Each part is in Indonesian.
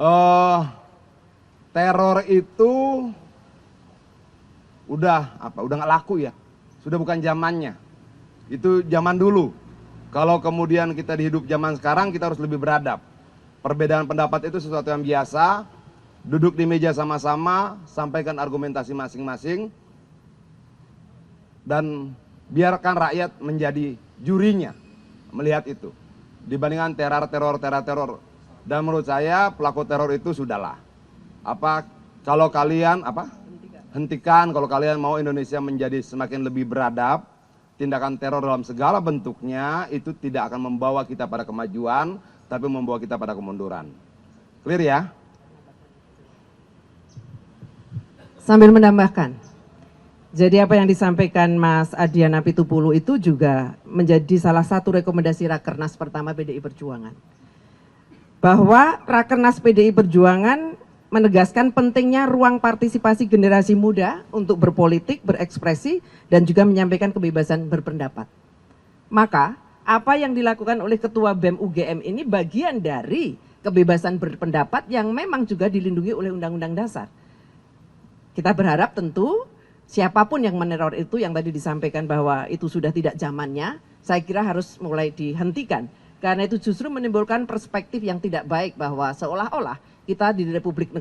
eh teror itu udah nggak laku ya, sudah bukan zamannya. Itu zaman dulu. Kalau kemudian kita di hidup zaman sekarang, kita harus lebih beradab. Perbedaan pendapat itu sesuatu yang biasa. Duduk di meja sama-sama, sampaikan argumentasi masing-masing, dan biarkan rakyat menjadi jurinya melihat itu. Dibandingkan teror. Dan menurut saya pelaku teror itu sudahlah. Kalau kalian hentikan kalau kalian mau Indonesia menjadi semakin lebih beradab. Tindakan teror dalam segala bentuknya itu tidak akan membawa kita pada kemajuan, tapi membawa kita pada kemunduran. Clear ya? Sambil menambahkan, jadi apa yang disampaikan Mas Adiana Pitupulu itu juga menjadi salah satu rekomendasi Rakernas pertama PDI Perjuangan. Bahwa Rakernas PDI Perjuangan menegaskan pentingnya ruang partisipasi generasi muda untuk berpolitik, berekspresi, dan juga menyampaikan kebebasan berpendapat. Maka, apa yang dilakukan oleh Ketua BEM UGM ini bagian dari kebebasan berpendapat yang memang juga dilindungi oleh Undang-Undang Dasar. Kita berharap tentu siapapun yang meneror itu, yang tadi disampaikan bahwa itu sudah tidak zamannya, saya kira harus mulai dihentikan. Karena itu justru menimbulkan perspektif yang tidak baik bahwa seolah-olah kita di Republik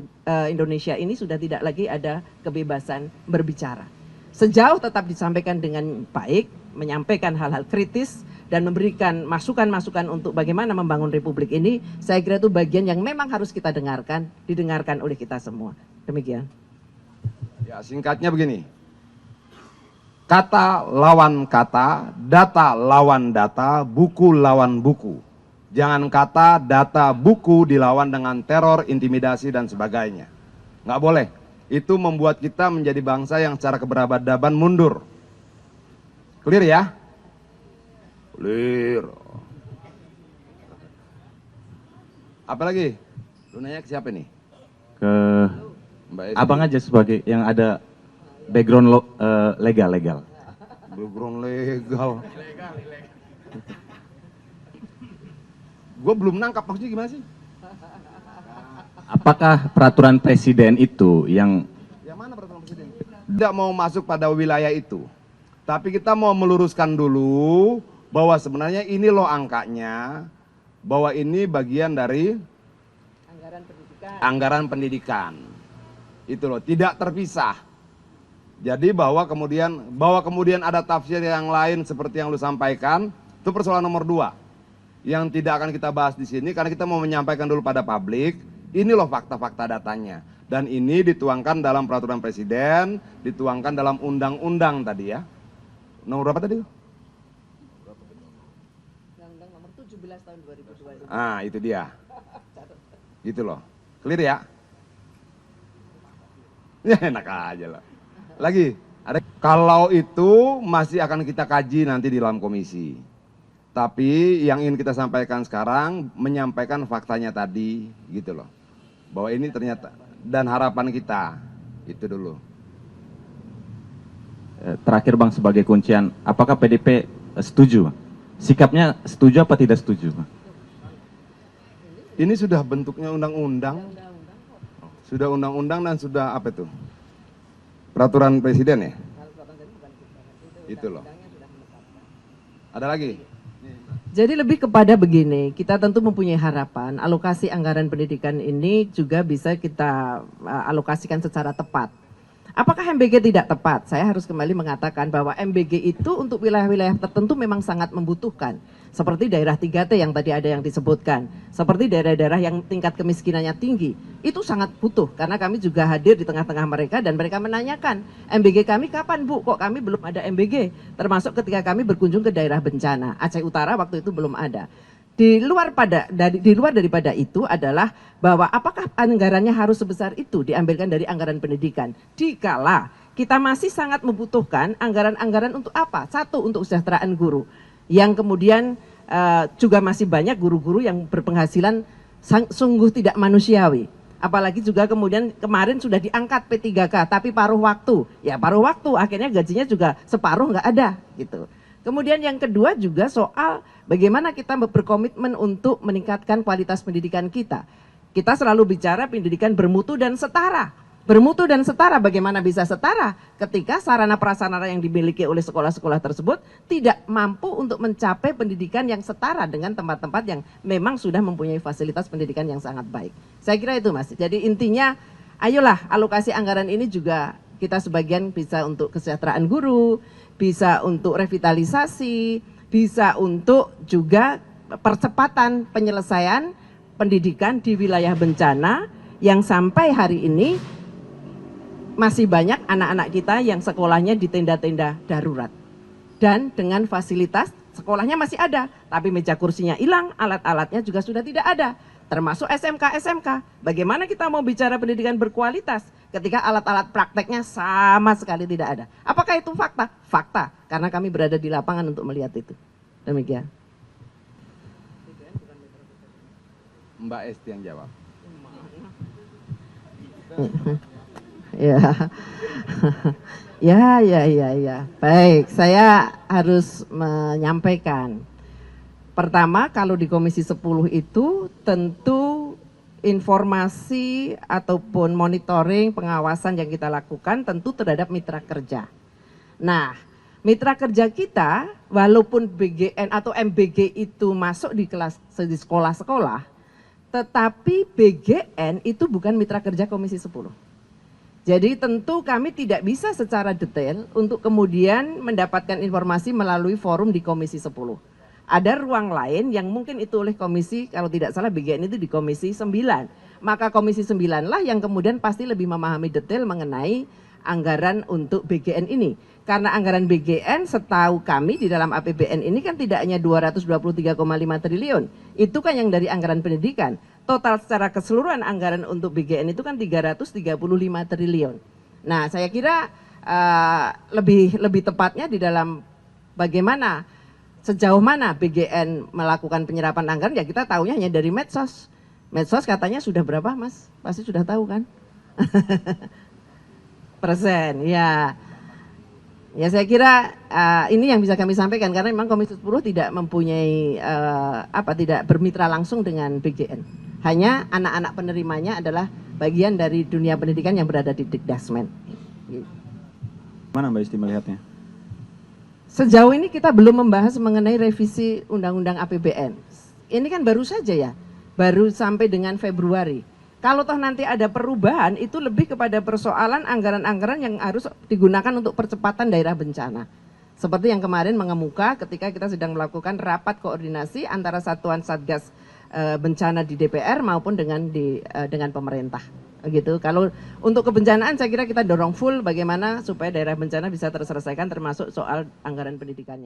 Indonesia ini sudah tidak lagi ada kebebasan berbicara. Sejauh tetap disampaikan dengan baik, menyampaikan hal-hal kritis, dan memberikan masukan-masukan untuk bagaimana membangun Republik ini, saya kira itu bagian yang memang harus kita dengarkan, didengarkan oleh kita semua. Demikian. Ya, singkatnya begini. Kata lawan kata, data lawan data, buku lawan buku. Jangan kata, data, buku dilawan dengan teror, intimidasi, dan sebagainya. Nggak boleh. Itu membuat kita menjadi bangsa yang secara keberadaban mundur. Clear ya? Clear. Apalagi? Lu nanya ke siapa nih? Ke Mbak Esti. abang aja sebagai yang ada background legal. Background legal. Gue belum nangkap maksudnya gimana sih? Apakah peraturan presiden itu yang mana peraturan presiden? Tidak mau masuk pada wilayah itu. Tapi kita mau meluruskan dulu bahwa sebenarnya ini loh angkanya, bahwa ini bagian dari anggaran pendidikan. Itu loh, tidak terpisah. Jadi bahwa kemudian ada tafsir yang lain seperti yang lu sampaikan, itu persoalan nomor 2. Yang tidak akan kita bahas di sini karena kita mau menyampaikan dulu pada publik, ini loh fakta-fakta datanya. Dan ini dituangkan dalam peraturan presiden, dituangkan dalam undang-undang tadi ya. Nomor berapa tadi? Undang-Undang nomor 17 tahun 2022. Ah, itu dia. Gitu loh. Clear ya? Ya enak aja lah. Lagi, kalau itu masih akan kita kaji nanti di dalam komisi. Tapi yang ingin kita sampaikan sekarang, menyampaikan faktanya tadi, gitu loh. Bahwa ini ternyata, dan harapan kita, itu dulu. terakhir Bang sebagai kuncian, apakah PDP setuju? Sikapnya setuju apa tidak setuju? Ini sudah bentuknya undang-undang. Sudah undang-undang dan sudah apa itu? Peraturan presiden ya? Itu loh. Ada lagi? Jadi lebih kepada begini, kita tentu mempunyai harapan alokasi anggaran pendidikan ini juga bisa kita alokasikan secara tepat. Apakah MBG tidak tepat? Saya harus kembali mengatakan bahwa MBG itu untuk wilayah-wilayah tertentu memang sangat membutuhkan. Seperti daerah 3T yang tadi ada yang disebutkan. Seperti daerah-daerah yang tingkat kemiskinannya tinggi. Itu sangat butuh karena kami juga hadir di tengah-tengah mereka dan mereka menanyakan, MBG kami kapan Bu? Kok kami belum ada MBG? Termasuk ketika kami berkunjung ke daerah bencana. Aceh Utara waktu itu belum ada. Di luar daripada itu adalah bahwa apakah anggarannya harus sebesar itu diambilkan dari anggaran pendidikan. Dikala kita masih sangat membutuhkan anggaran-anggaran untuk apa? Satu, untuk kesejahteraan guru. Yang kemudian juga masih banyak guru-guru yang berpenghasilan sungguh tidak manusiawi. Apalagi juga kemudian kemarin sudah diangkat P3K, tapi paruh waktu. Ya paruh waktu, akhirnya gajinya juga separuh nggak ada gitu. Kemudian yang kedua juga soal bagaimana kita berkomitmen untuk meningkatkan kualitas pendidikan kita. Kita selalu bicara pendidikan bermutu dan setara. Bermutu dan setara, bagaimana bisa setara ketika sarana prasarana yang dimiliki oleh sekolah-sekolah tersebut tidak mampu untuk mencapai pendidikan yang setara dengan tempat-tempat yang memang sudah mempunyai fasilitas pendidikan yang sangat baik. Saya kira itu, Mas. Jadi intinya, ayolah alokasi anggaran ini juga kita sebagian bisa untuk kesejahteraan guru, bisa untuk revitalisasi, bisa untuk juga percepatan penyelesaian pendidikan di wilayah bencana yang sampai hari ini masih banyak anak-anak kita yang sekolahnya di tenda-tenda darurat. Dan dengan fasilitas sekolahnya masih ada, tapi meja kursinya hilang, alat-alatnya juga sudah tidak ada. Termasuk SMK-SMK. Bagaimana kita mau bicara pendidikan berkualitas ketika alat-alat prakteknya sama sekali tidak ada? Apakah itu fakta? Fakta, karena kami berada di lapangan untuk melihat itu. Demikian. Mbak Esti yang jawab. Ya. Baik, saya harus menyampaikan. Pertama, kalau di Komisi 10 itu tentu informasi ataupun monitoring pengawasan yang kita lakukan tentu terhadap mitra kerja. Nah, mitra kerja kita walaupun BGN atau MBG itu masuk di kelas di sekolah-sekolah, tetapi BGN itu bukan mitra kerja Komisi 10. Jadi tentu kami tidak bisa secara detail untuk kemudian mendapatkan informasi melalui forum di Komisi 10. Ada ruang lain yang mungkin itu oleh komisi, kalau tidak salah BGN itu di Komisi 9. Maka Komisi 9 lah yang kemudian pasti lebih memahami detail mengenai anggaran untuk BGN ini. Karena anggaran BGN setahu kami di dalam APBN ini kan tidak hanya 223,5 triliun. Itu kan yang dari anggaran pendidikan. Total secara keseluruhan anggaran untuk BGN itu kan 335 triliun. Nah, saya kira lebih tepatnya di dalam bagaimana sejauh mana BGN melakukan penyerapan anggaran, ya kita tahunya hanya dari medsos. Medsos katanya sudah berapa, Mas? Pasti sudah tahu kan? Persen, ya. Ya saya kira ini yang bisa kami sampaikan karena memang Komisi 10 tidak mempunyai tidak bermitra langsung dengan BGN. Hanya anak-anak penerimanya adalah bagian dari dunia pendidikan yang berada di Dikdasmen. Mana Mbak Isti melihatnya? Sejauh ini kita belum membahas mengenai revisi Undang-Undang APBN. Ini kan baru saja ya, baru sampai dengan Februari. Kalau toh nanti ada perubahan, itu lebih kepada persoalan anggaran-anggaran yang harus digunakan untuk percepatan daerah bencana. Seperti yang kemarin mengemuka ketika kita sedang melakukan rapat koordinasi antara satuan Satgas bencana di DPR maupun dengan pemerintah. Gitu. Kalau untuk kebencanaan saya kira kita dorong full bagaimana supaya daerah bencana bisa terselesaikan termasuk soal anggaran pendidikannya.